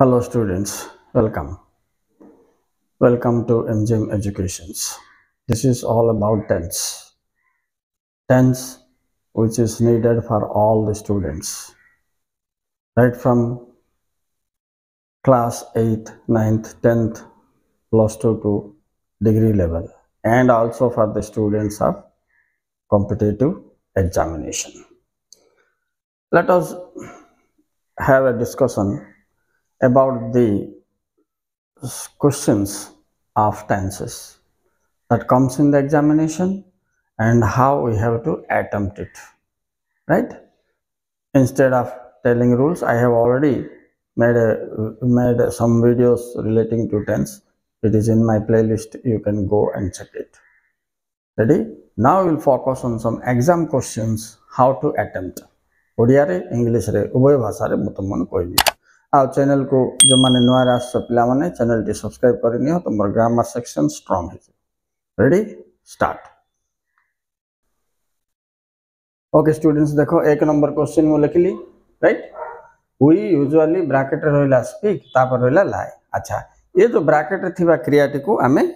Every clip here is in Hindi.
Hello students, welcome. Welcome to MGM Educations. This is all about tense. Tense which is needed for all the students. Right from class 8th, 9th, 10th, plus 2 to degree level, and also for the students of competitive examination. Let us have a discussion about the questions of tenses that comes in the examination and how we have to attempt it, right? Instead of telling rules, I have already made some videos relating to tense. It is in my playlist. You can go and check it. Ready? Now we will focus on some exam questions how to attempt. Odia रे इंग्लिश रे उभय भाषा रे मु तुम कहबी आ चैनल को जो माने नया आस पिला माने चैनल टी सब्सक्राइब करनी हो तुम ग्रामर सेक्शन स्ट्रांग है। Ready start. ओके स्टूडेंट्स देखो एक नंबर क्वेश्चन मु लिखली राइट। वी यूजुअली ब्रैकेट रे रहला स्पीक तापर रहला लाई। अच्छा ये जो ब्रैकेट रे थिबा क्रियाटी को आमे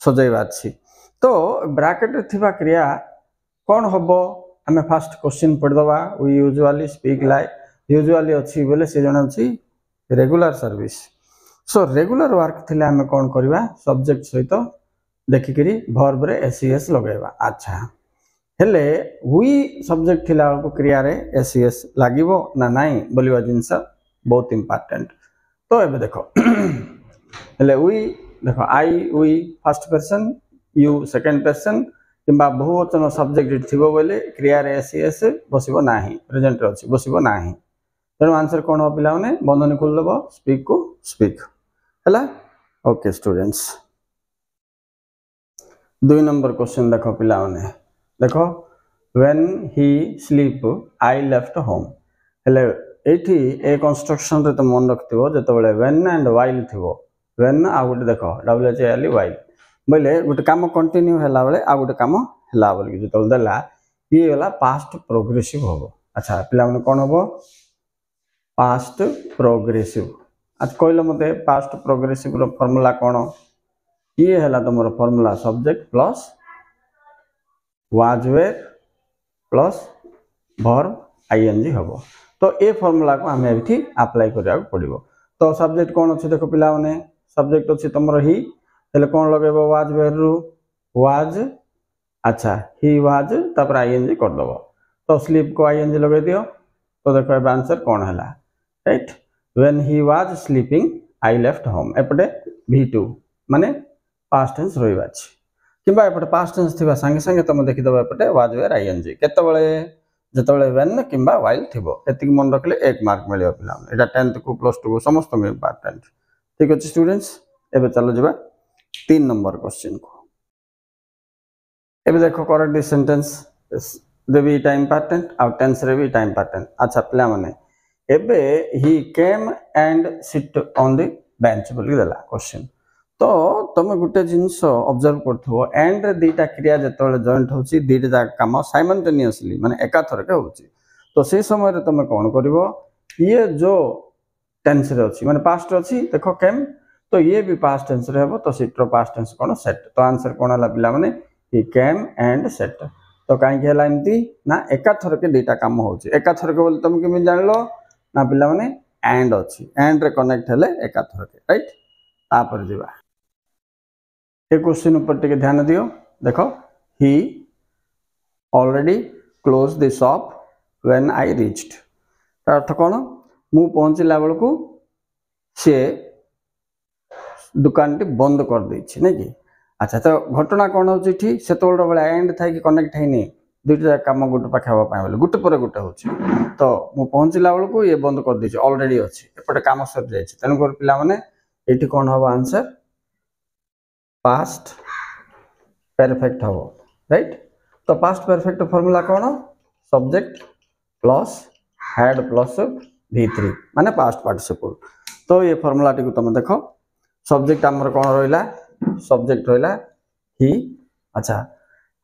सजाइबा छी तो ब्रैकेट रे थिबा क्रिया कोन होबो आमे फर्स्ट क्वेश्चन पढ़ दवा। वी यूजुअली स्पीक लाई यूजुअली अछि बोले से जण अछि regular service. So regular work थिले आमे कोन करबा सब्जेक्ट सहित देखि करी वर्ब रे एसईएस लगाइबा। अच्छा हेले वी सब्जेक्ट थिला को क्रिया रे एसईएस लागिवो ना नाही बोलिबा जिंस बहुत इंपोर्टेंट। तो एबे देखो हेले वी देखो I we first person you second person किंबा बहुवचन सब्जेक्ट थिबो बोले क्रिया रे एसईएस बसिबो नाही प्रेजेंट रे अछि बसिबो नाही। तेणु आंसर कोन हो पिला माने बंधनी खोल देबो स्पीक को स्पीक हला। ओके स्टूडेंट्स दुई नंबर क्वेश्चन देखो पिला माने देखो when he sleep I left home हेले एठी ए कंस्ट्रक्शन रे तो मन रखथिबो जेतबेले व्हेन एंड व्हाइल थिबो व्हेन आ गुटे देखो डब्ल्यूएचएल व्हाइल बोले गुटे काम कंटिन्यू होला बेले आ गुटे काम होला बोल जेतबेले देला ये होला पास्ट प्रोग्रेसिव होबो। अच्छा पिला माने कोन होबो पास्ट प्रोग्रेसिव। आज कहलो मते पास्ट प्रोग्रेसिव रो फार्मूला कोन ये हैला तमरो formula subject plus was were plus verb ING हबो। तो ए फार्मूला को हमें एठी अप्लाई करिया पड़िबो। तो सब्जेक्ट कोन अछि देखो पिला माने सब्जेक्ट अछि तमरो ही हेले कोन लगेबो वाज वेयर रु वाज। अच्छा ही वाज तापर आईएनजी कर दबो तो स्लीप को आईएनजी लगे दियो। तो देखो ए आंसर कोन हैला right when he was sleeping I left home एपटे v2 माने पास्ट टेंस रहिबा अछि किबा एपटे पास्ट टेंस थिबा संगे संगे तुम देखि दबो एपटे वाज वेयर आईएनजी केतबेले जेतबेले व्हेन किबा व्हाइल थिबो एतिक मन रखले 1 मार्क मिलियो पिला एटा 10th को प्लस 2 को समस्त में इंपोर्टेंट। ठीक अछि स्टूडेंट्स एबे चलो जिबा 3 नंबर क्वेश्चन को। एबे देखो करेक्ट दिस सेंटेंस देबी टाइम इंपोर्टेंट आ टेंस रे भी टाइम इंपोर्टेंट। अच्छा पिला माने एबे he came and sit on the bench बोली देला क्वेश्चन। तो तुम गुटे जिंस ऑब्जर्व करथबो एंड रे दीटा क्रिया जतले जॉइंट होची दीटा काम साइमल्टेनियसली माने एकाथरके होची तो से समय रे तुम कोन करिवो ये जो टेंस रे अछि माने पास्ट अछि देखो केम तो ये भी पास्ट टेंस रे हेबो तो सिट रो पास्ट टेंस कोन सेट। तो आंसर कोन हला पिला माने ही केम एंड सेट। तो काई के हला एमती ना एकाथरके दीटा काम होची एकाथरके बोले तुम के जानलो ना पिला माने एंड अछि एंड रे कनेक्ट हेले एकाथरके राइट। तापर जिबा ए क्वेश्चन ऊपर टिके ध्यान दियो देखो he already close the shop when I reached अर्थ कोन मु पहुंचला बेल को से दुकान टी बंद कर दै छी नै कि। अच्छा तो घटना कोन होची ठी सेतोल बेले एंड थाई कि कनेक्ट हैनी दुईटा काम गुटे पाखे हवा पाए बोले गुटे पर गुटे होची तो मु पहुंचला बेल को ये बंद कर दै छी ऑलरेडी अछि एपटे काम सर जाय छी तने कर पिला माने एठी कोन होबा आंसर पास्ट परफेक्ट हो राइट। तो पास्ट परफेक्ट फार्मूला कौन subject plus had plus v3 माने पास्ट पार्टिसिपल। तो ये फार्मूला टी तुम देखो सब्जेक्ट आमर कौन रहिला सब्जेक्ट रहिला ही। अच्छा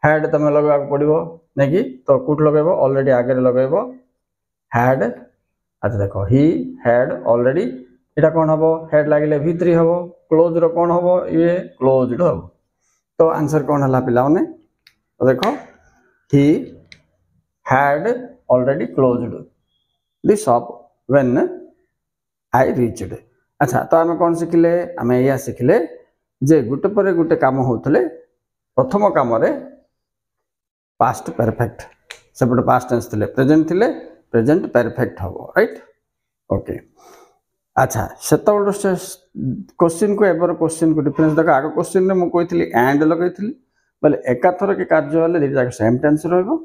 हैड तुम लगा पड़ो नहीं कि तो कुट लगेबो ऑलरेडी आगे लगेबो हैड। अच्छा देखो ही हैड ऑलरेडी এটা কোন হবো হেড লাগিলে V3 হবো ক্লোজ रो कोन हबो ये क्लोज्ड हबो तो आंसर कोन हला पिला माने तो देखो he had already closed the shop when I reached अच्छा तो आमे कोन सिखिले आमे या सिखिले जे गुटे परे गुटे काम होतले प्रथम काम रे पास्ट परफेक्ट सेपटे पास्ट टेंस थिले प्रेजेंट परफेक्ट हबो राइट ओके अच्छा सेतबेल क्वेश्चन को एबर क्वेश्चन को डिफरेंस देखो आगे क्वेश्चन रे मु कहितली एंड लगैतली बोले एकाथर के कार्य हले दिटा जाक सेम टेंस रहबो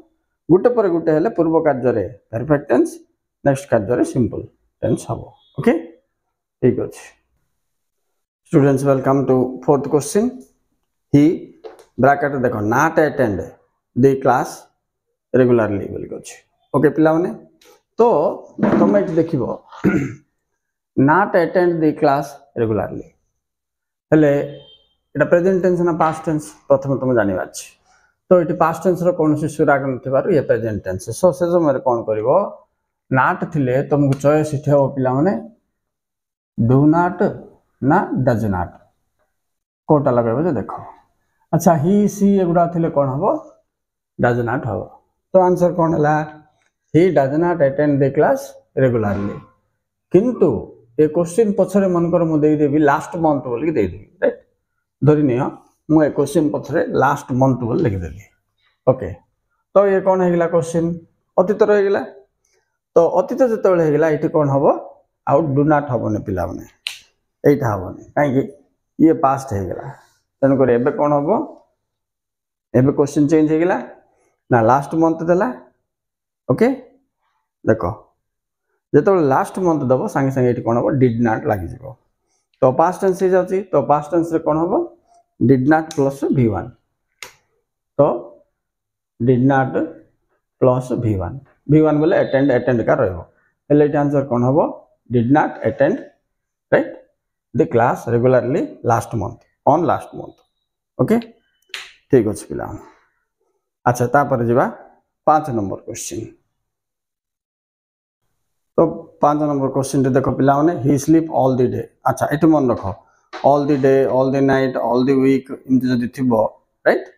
गुटे पर गुटे हले पूर्व कार्य रे परफेक्ट टेंस नेक्स्ट कार्य रे सिंपल टेंस हबो ओके ठीक अछि students welcome to fourth question he bracket देखो not attend the class regularly बोल अछि ओके पिला माने तो तुम एट देखिबो not attend the class regularly हेले एटा प्रेजेंट टेंस ना पास्ट टेंस प्रथम तुम जानिबा अछि तो एटी पास्ट टेंस रो कोनोसी सुराग नथिबारु ये प्रेजेंट टेंस सो से समय रे कोन करिवो not थिले तुमको चॉइस इथे हो पिला माने do not ना does not कोटा लगाबो जे देखो अच्छा ही सी एगुडा थिले कोन हबो does not हबो तो आंसर कोन हला he does not attend the class regularly किंतु ए क्वेश्चन पछरे मन कर मु देई देबी लास्ट मंथ बोल के देई देबी राइट धरि नियो मु ए क्वेश्चन पछरे लास्ट मंथ बोल लिख देबी ओके तो ये कोन हेगला क्वेश्चन अतीत रह गेला तो अतीत जतबेले हेगला इठी कोन हबो आउट डू नॉट हबो ने पिला माने एटा हबो ने काई कि ये पास्ट हेगला तन करे एबे कोन हबो एबे क्वेश्चन चेंज हेगला ना लास्ट मंथ देला ओके देखो जतो लास्ट मंथ दबो संगे संगे एटी कोन हबो डिड नॉट लागि जबो तो पास्ट टेंस हे जाउची तो पास्ट टेंस रे कोन हबो डिड नॉट प्लस V1 तो डिड नॉट प्लस V1 बोले अटेंड का रहबो एले आंसर कोन हबो did not attend right the class regularly last month on last month okay ठीक अछि पिला अच्छा ता पर जिबा 5 नंबर क्वेश्चन तो 5 नंबर क्वेश्चन देखो पिला माने he sleep all the day अच्छा एट मन रखो all the day all the night all the week इमति जदी थिबो राइट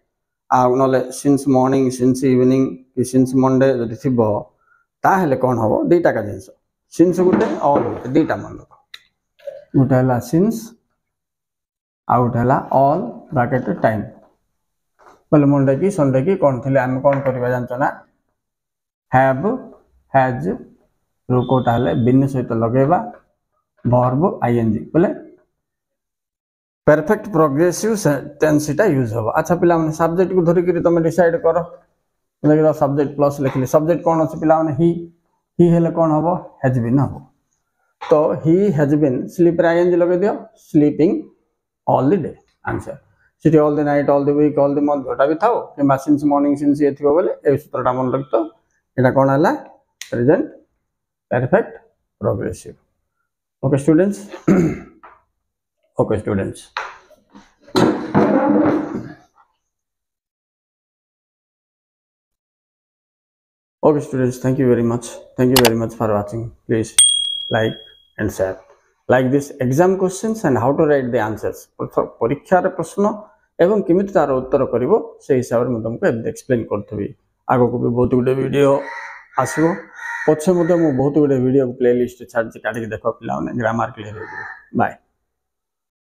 आ नले सिंस मॉर्निंग सिंस इवनिंग कि सिंस मंडे जदी थिबो ता हेले कोन हबो दुईटा का जिंस सिंस गुटे ऑल गुटे दुईटा मन रखो गुटे हला सिंस आउट हला ऑल ब्रैकेट टाइम बोले मंडे की संडे की कोन थिले हम कोन करबा जानतो ना हैव हैज रुकोटा हले बिन सहित लगेबा वर्ब आईएनजी बोले परफेक्ट प्रोग्रेसिव टेंस इटा यूज हो अच्छा पिला माने सब्जेक्ट को धरि करी तुम डिसाइड करो लेकिन सब्जेक्ट प्लस लिखली सब्जेक्ट कोन अछि पिला माने ही हेले कोन हबो हैज बीन हबो तो ही हैज बीन स्लीप रे आईएनजी लगे दियो स्लीपिंग ऑल द डे आंसर सिटी all the night all the week all the month गोटा भी थाओ कि सिंस मॉर्निंग सिंस ये थिबो बोले ए सूत्रटा मन रखतो एटा कोन हला present perfect progressive okay students okay students okay students thank you very much for watching please like and share like this exam questions and how to write the answers परीक्षा रे प्रश्न एवं किमित तार उत्तर करिवो से हिसाब रे म तुमको एक्सप्लेन करथबी आगो को भी बहुत गुडे वीडियो आसीबो पछे मु बहुत गुडे वीडियो प्लेलिस्ट छाड़ काटी देखो पिला ग्रामर क्लियर हो बाय।